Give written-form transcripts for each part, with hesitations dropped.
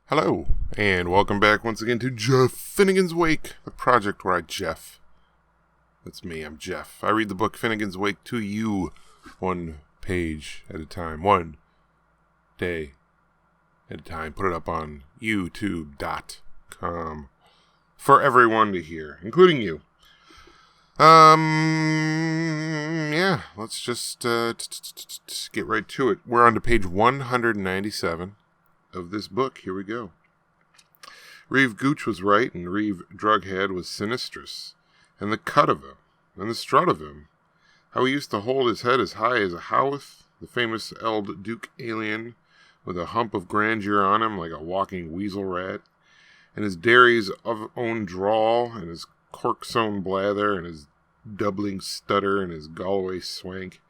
Hello, and welcome back once again to Jeff Finnegan's Wake, the project where I Jeff. That's me, I'm Jeff. I read the book Finnegan's Wake to you, one page at a time, one day at a time. Put it up on youtube.com for everyone to hear, including you. Yeah, let's just get right to it. We're on to page 197. Of this book. Here we go. Reeve Gooch was right, and Reeve Drughead was sinistrous. And the cut of him, and the strut of him. How he used to hold his head as high as a Howth, the famous Eld Duke alien, with a hump of grandeur on him like a walking weasel rat. And his dairies of own drawl, and his cork-sewn blather, and his doubling stutter, and his Galway swank.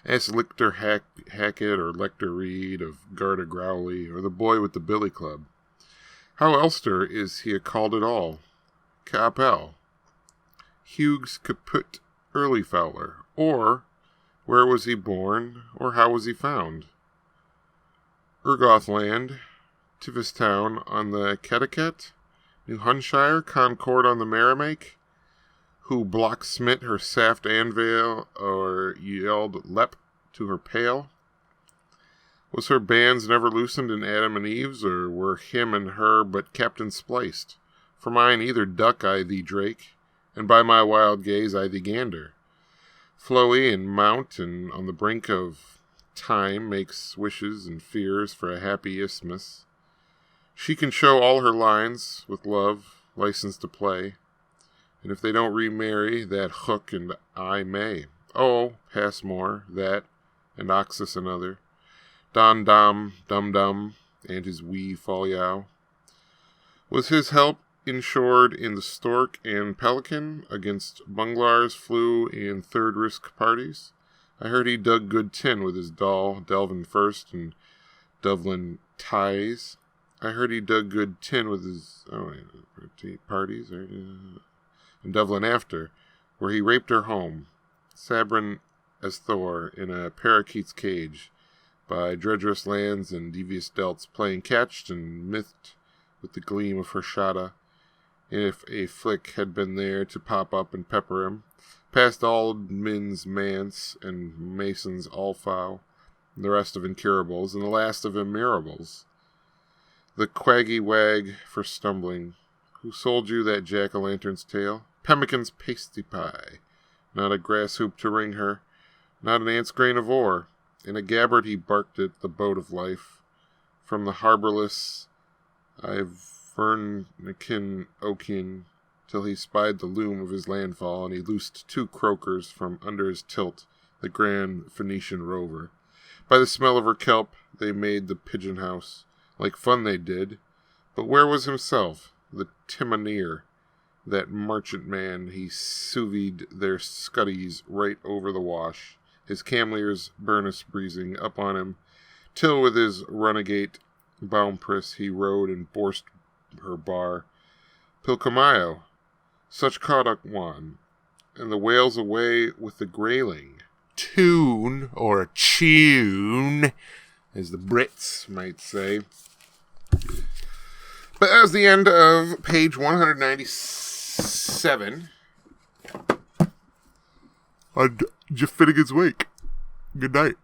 Ask Lictor Hackett or Lecter Reed of Garda Growley or the boy with the billy club. How elster is he called at all? Capel, Hughes Caput Early Fowler, or where was he born, or how was he found? Ergothland, Tivistown on the Ketticut, New Hunshire, Concord on the Merrimack, who block-smit her saft anvil, or yelled lep to her pail? Was her bands never loosened in Adam and Eve's, or were him and her but Captain spliced? For mine either duck I thee drake, and by my wild gaze I thee gander. Flowy and mount, and on the brink of time makes wishes and fears for a happy isthmus. She can show all her lines, with love, license to play. And if they don't remarry, that hook and I may. Oh, Passmore, that, and Oxus another. Don Dom, Dum Dum, and his wee Falyow. Was his help insured in the Stork and Pelican against bunglars, flew, and third risk parties? I heard he dug good tin with his doll, Delvin First, and Dublin ties. I heard he dug good tin with his parties, and Dublin after, where he raped her home, Sabrin as Thor, in a parakeet's cage, by dredgerous lands and devious delts, playing catched and mithed with the gleam of her shada. If a flick had been there to pop up and pepper him, past Aldmin's manse and Mason's Alfow, and the rest of incurables, and the last of immirables. The quaggy wag for stumbling, who sold you that jack-o'-lantern's tale? Pemmican's pasty pie, not a grass hoop to ring her, not an ant's grain of ore. In a gabbard he barked it, the boat of life. From the harbourless Ivernican Oaken, till he spied the loom of his landfall, and he loosed 2 croakers from under his tilt, the grand Phoenician rover. By the smell of her kelp they made the pigeon house. Like fun they did, but where was himself, the timoneer? That merchant man, he sous-vide their scuddies right over the wash, his cameliers burnous breezing up on him, till with his runagate Baumpriss he rode and borst her bar. Pilcomayo, such caught one, and the whales away with the grayling. Tune, or tune, as the Brits might say. But that was the end of page 197 on Jeff Finnegan's Wake. Good night.